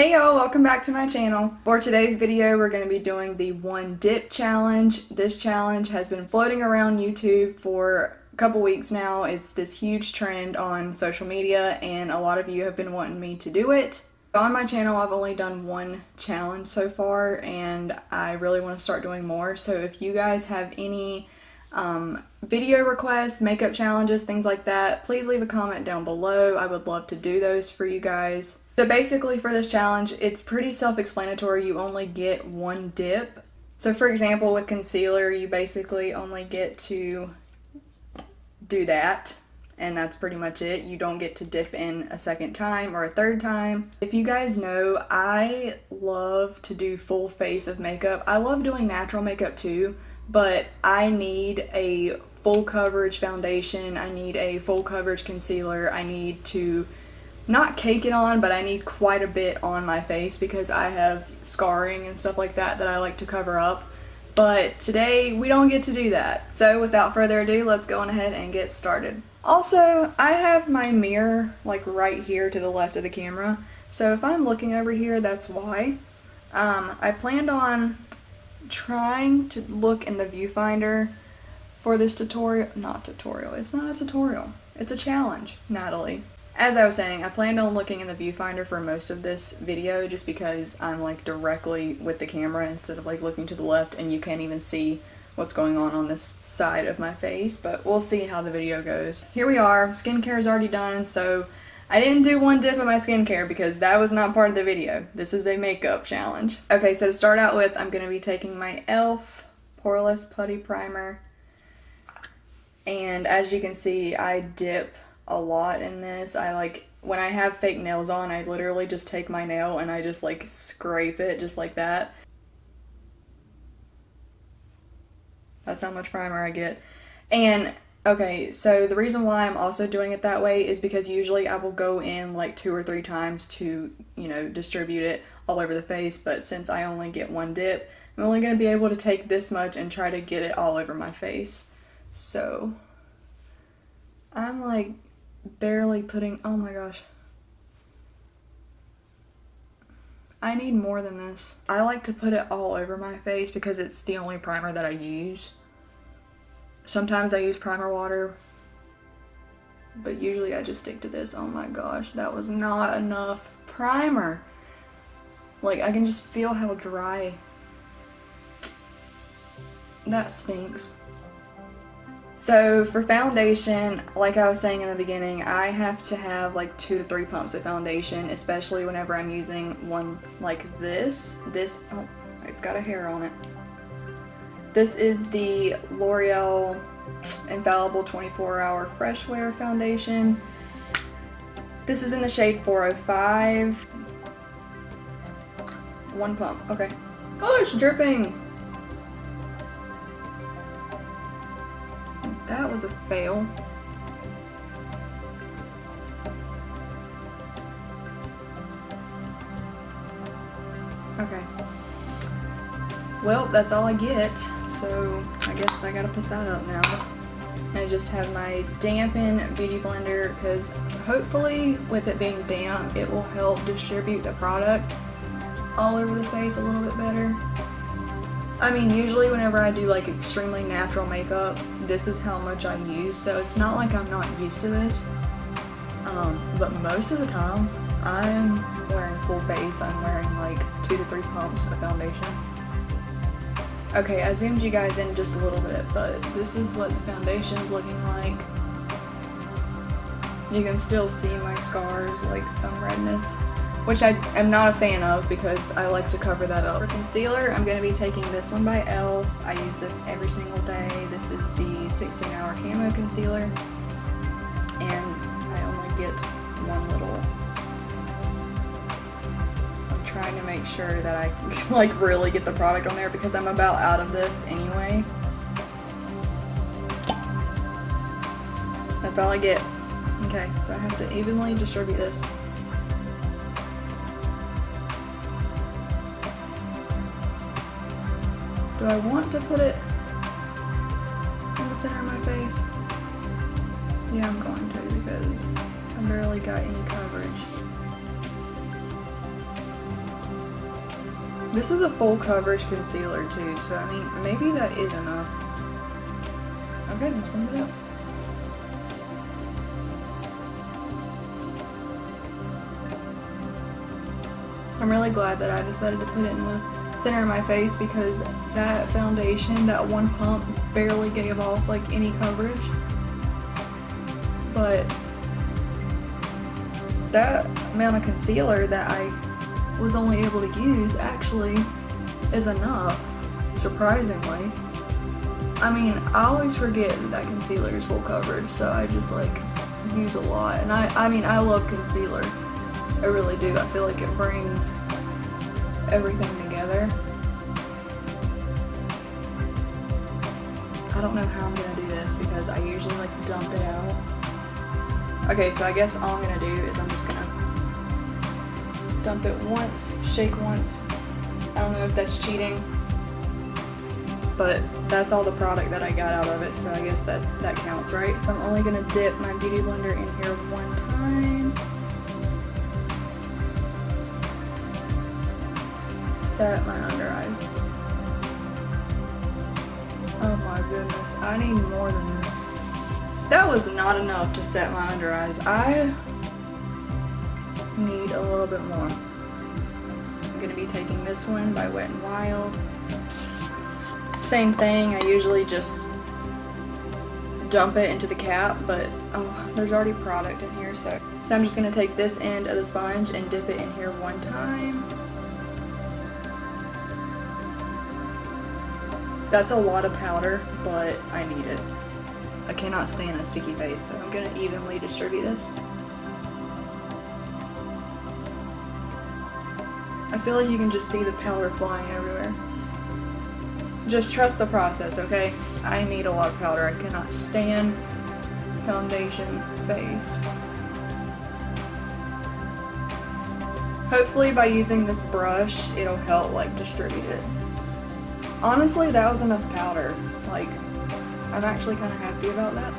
Hey y'all, welcome back to my channel. For today's video, we're going to be doing the one dip challenge. This challenge has been floating around YouTube for a couple weeks now. It's this huge trend on social media and a lot of you have been wanting me to do it. On my channel, I've only done one challenge so far and I really want to start doing more. So if you guys have any video requests, makeup challenges, things like that, please leave a comment down below. I would love to do those for you guys. So basically for this challenge, it's pretty self-explanatory. You only get one dip. So for example, with concealer, you basically only get to do that, and that's pretty much it. You don't get to dip in a second time or a third time. If you guys know, I love to do full face of makeup. I love doing natural makeup too, but I need a full coverage foundation. I need a full coverage concealer. I need to not cake it on, but I need quite a bit on my face because I have scarring and stuff like that that I like to cover up. But today we don't get to do that. So without further ado, let's go on ahead and get started. Also, I have my mirror like right here to the left of the camera. So if I'm looking over here, that's why. I planned on trying to look in the viewfinder for this tutorial. It's not a tutorial. It's a challenge, Natalie. As I was saying, I planned on looking in the viewfinder for most of this video just because I'm like directly with the camera instead of like looking to the left and you can't even see what's going on this side of my face, but we'll see how the video goes. Here we are, skincare is already done, so I didn't do one dip of my skincare because that was not part of the video. This is a makeup challenge. Okay, so to start out with, I'm going to be taking my e.l.f. poreless putty primer, and as you can see, I dip a lot in this. When I have fake nails on, I literally just take my nail and I just like scrape it just like that. That's how much primer I get. And okay, so the reason why I'm also doing it that way is because usually I will go in like 2 or 3 times to, you know, distribute it all over the face, but since I only get one dip, I'm only going to be able to take this much and try to get it all over my face. So I'm like barely putting, oh my gosh, I need more than this. I like to put it all over my face because it's the only primer that I use. Sometimes I use primer water, but usually I just stick to this. Oh my gosh, that was not enough primer. Like, I can just feel how dry. That stinks. So for foundation, like I was saying in the beginning, I have to have like 2 to 3 pumps of foundation, especially whenever I'm using one like this. Oh, it's got a hair on it. This is the L'Oreal Infallible 24-Hour Freshwear Foundation. This is in the shade 405. 1 pump, okay. Oh, it's dripping. That was a fail. Okay. Well, that's all I get, so I guess I gotta put that up now. I just have my dampen beauty blender because hopefully with it being damp, it will help distribute the product all over the face a little bit better. I mean, usually whenever I do like extremely natural makeup, this is how much I use, so it's not like I'm not used to this. But most of the time, I'm wearing full base. I'm wearing like 2 to 3 pumps of foundation. Okay, I zoomed you guys in just a little bit, but this is what the foundation's looking like. You can still see my scars, like some redness, which I am not a fan of because I like to cover that up. For concealer, I'm going to be taking this one by e.l.f. I use this every single day. This is the 16-hour camo concealer, and I only get one little. I'm trying to make sure that I like really get the product on there because I'm about out of this anyway. That's all I get. Okay, so I have to evenly distribute this. Do I want to put it in the center of my face? Yeah, I'm going to because I barely got any coverage. This is a full coverage concealer too, so I mean, maybe that is enough. Okay, let's blend it out. I'm really glad that I decided to put it in the center of my face because that foundation, that one pump, barely gave off like any coverage. But that amount of concealer that I was only able to use actually is enough, surprisingly. I mean, I always forget that concealer is full coverage, so I just like use a lot. And I mean, I love concealer. I really do. I feel like it brings everything together. I don't know how I'm gonna do this because I usually like dump it out. Okay, so I guess all I'm gonna do is I'm just gonna dump it once, shake once. I don't know if that's cheating, but that's all the product that I got out of it, so I guess that counts, right? I'm only gonna dip my beauty blender in here one time. Set my under eye. Oh my goodness, I need more than this. That was not enough to set my under eyes. I need a little bit more. I'm gonna be taking this one by Wet n Wild. Same thing, I usually just dump it into the cap, but oh, there's already product in here, so I'm just gonna take this end of the sponge and dip it in here one time. That's a lot of powder, but I need it. I cannot stand a sticky face, so I'm gonna evenly distribute this. I feel like you can just see the powder flying everywhere. Just trust the process, okay? I need a lot of powder. I cannot stand foundation face. Hopefully by using this brush, it'll help like distribute it. Honestly, that was enough powder. Like, I'm actually kind of happy about that.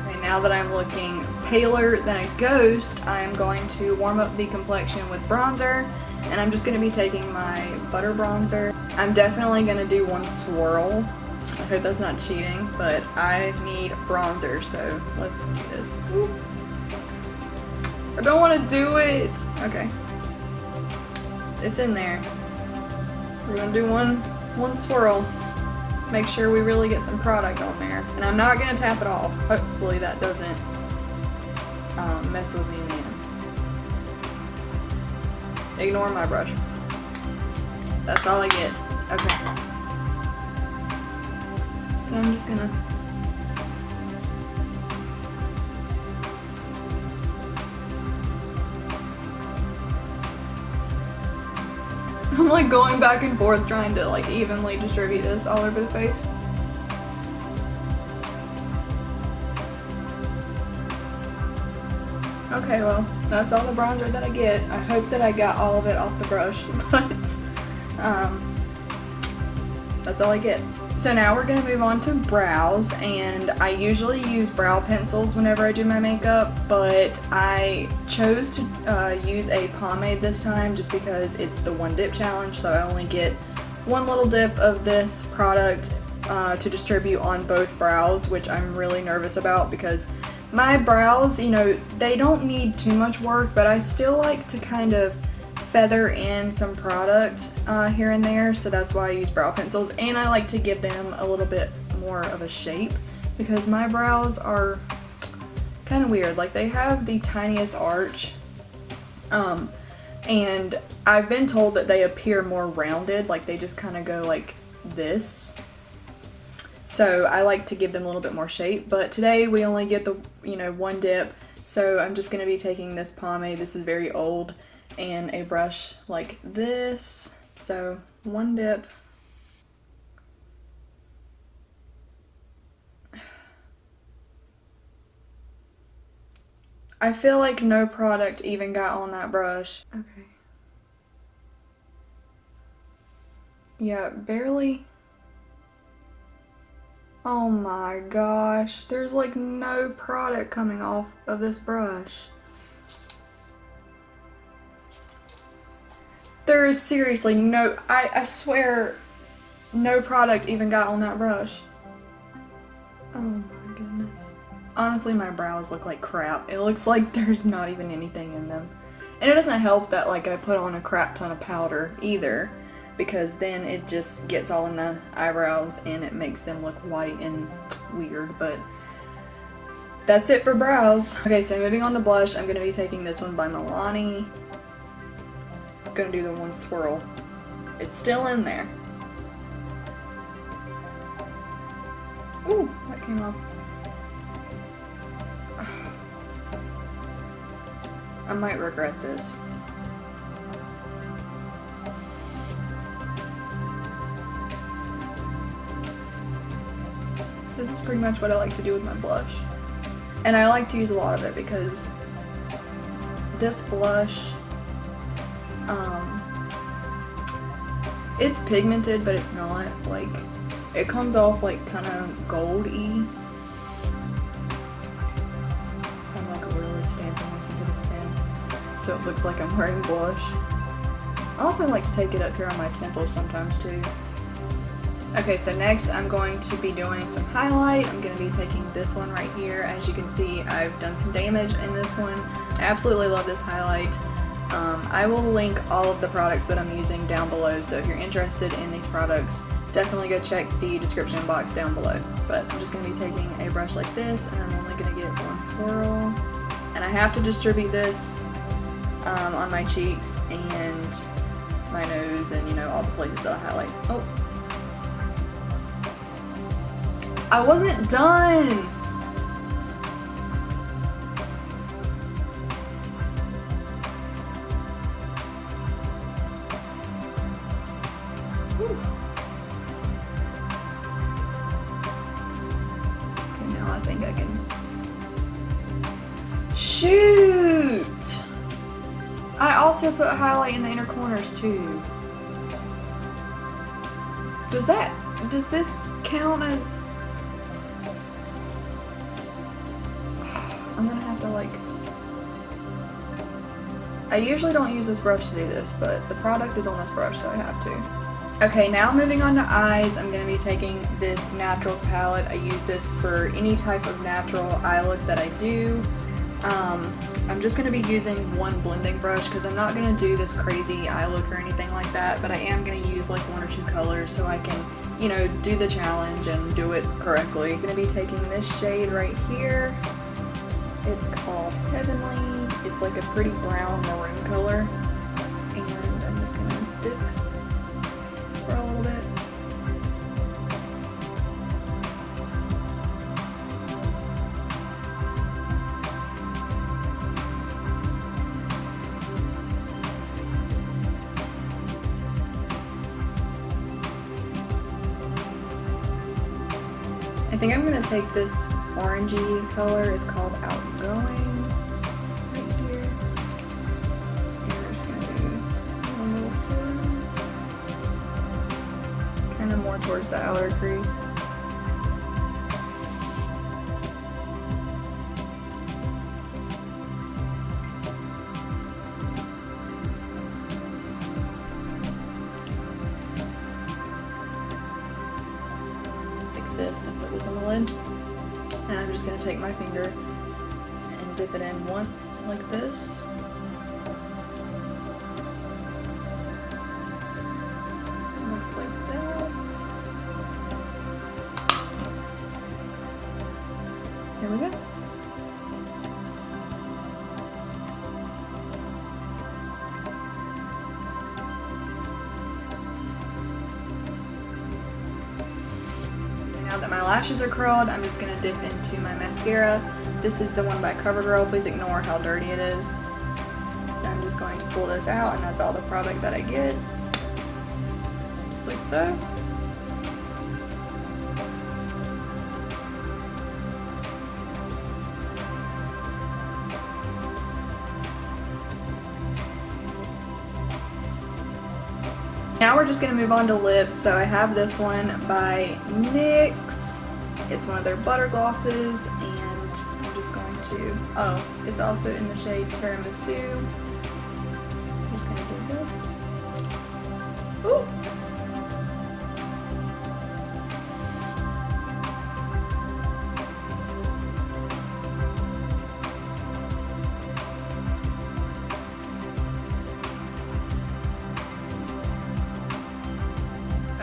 Okay, now that I'm looking paler than a ghost, I'm going to warm up the complexion with bronzer, and I'm just going to be taking my butter bronzer. I'm definitely going to do one swirl. I hope that's not cheating, but I need bronzer, so let's do this. Ooh. I don't want to do it. Okay. It's in there. We're going to do one swirl. Make sure we really get some product on there. And I'm not going to tap it off. Hopefully that doesn't mess with me in the end. Ignore my brush. That's all I get. Okay. So I'm just gonna I'm like going back and forth trying to like evenly distribute this all over the face. Okay, well, that's all the bronzer that I get. I hope that I got all of it off the brush, but that's all I get. So now we're gonna move on to brows, and I usually use brow pencils whenever I do my makeup, but I chose to use a pomade this time just because it's the one dip challenge, so I only get one little dip of this product to distribute on both brows, which I'm really nervous about because my brows, you know, they don't need too much work, but I still like to kind of feather in some product here and there, so that's why I use brow pencils, and I like to give them a little bit more of a shape because my brows are kind of weird. Like, they have the tiniest arch, and I've been told that they appear more rounded, like they just kind of go like this. So I like to give them a little bit more shape, but today we only get the, you know, one dip, so I'm just going to be taking this pomade. This is very old, and a brush like this. So one dip. I feel like no product even got on that brush. Okay. Yeah, barely. Oh my gosh, there's like no product coming off of this brush. there is seriously no, I swear, no product even got on that brush. Oh my goodness. Honestly, my brows look like crap. It looks like there's not even anything in them. And it doesn't help that like I put on a crap ton of powder either, because then it just gets all in the eyebrows and it makes them look white and weird, but that's it for brows. Okay, so moving on to blush, I'm going to be taking this one by Milani. I'm going to do the one swirl. It's still in there. Ooh, that came off. I might regret this. This is pretty much what I like to do with my blush. And I like to use a lot of it because this blush, it's pigmented, but it's not. Like, it comes off like kind of gold-y. I'm like really stamping this into the stand, so it looks like I'm wearing blush. I also like to take it up here on my temples sometimes too. Okay, so next I'm going to be doing some highlight. I'm going to be taking this one right here. As you can see, I've done some damage in this one. I absolutely love this highlight. I will link all of the products that I'm using down below, so if you're interested in these products, definitely go check the description box down below. But I'm just going to be taking a brush like this, and I'm only going to get one swirl. And I have to distribute this on my cheeks and my nose and, you know, all the places that I highlight. Oh. I wasn't done! Whew. Okay, now I think I can... Shoot! I also put a highlight in the inner corners too. Does this count as... I'm gonna have to like... I usually don't use this brush to do this, but the product is on this brush, so I have to. Okay, now moving on to eyes, I'm gonna be taking this Naturals palette. I use this for any type of natural eye look that I do. I'm just gonna be using one blending brush because I'm not gonna do this crazy eye look or anything like that, but I am gonna use like one or two colors so I can, you know, do the challenge and do it correctly. I'm gonna be taking this shade right here. It's called Heavenly. It's like a pretty brown maroon color. And I'm just gonna dip for a little bit. I think I'm gonna take this orangey color. It's called Outgoing right here. And we're just gonna do a little swirl. Kind of more towards the outer crease. Like this, and put this on the lid. And I'm just going to take my finger and dip it in once like this. Looks like that. Here we go. Now that my lashes are curled, I'm just going to dip into my mascara. This is the one by CoverGirl. Please ignore how dirty it is. So I'm just going to pull this out, and that's all the product that I get. Just like so. Now we're just going to move on to lips. So I have this one by NYX. It's one of their butter glosses, and I'm just going to, oh, it's also in the shade Tiramisu. I'm just going to do this. Ooh.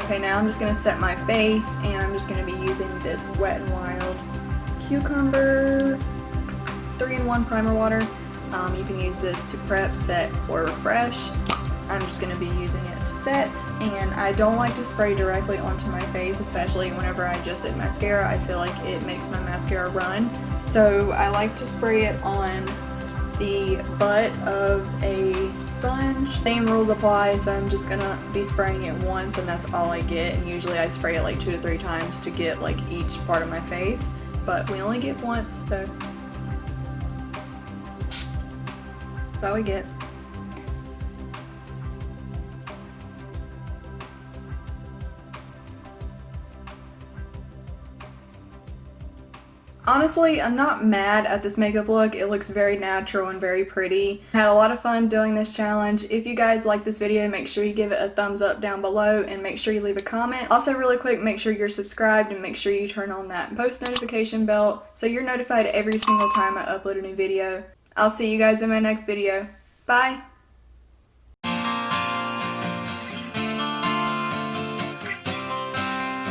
Okay, now I'm just going to set my face, and I'm just going to be using this Wet n Wild Cucumber 3-in-1 primer water. You can use this to prep, set, or refresh. I'm just going to be using it to set, and I don't like to spray directly onto my face, especially whenever I just did mascara. I feel like it makes my mascara run. So I like to spray it on the butt of a sponge. Same rules apply, so I'm just gonna be spraying it once, and that's all I get. And usually I spray it like 2 to 3 times to get like each part of my face, but we only get once, so that's all we get. Honestly, I'm not mad at this makeup look. It looks very natural and very pretty. I had a lot of fun doing this challenge. If you guys like this video, make sure you give it a thumbs up down below, and make sure you leave a comment. Also, really quick, make sure you're subscribed, and make sure you turn on that post notification bell so you're notified every single time I upload a new video. I'll see you guys in my next video. Bye!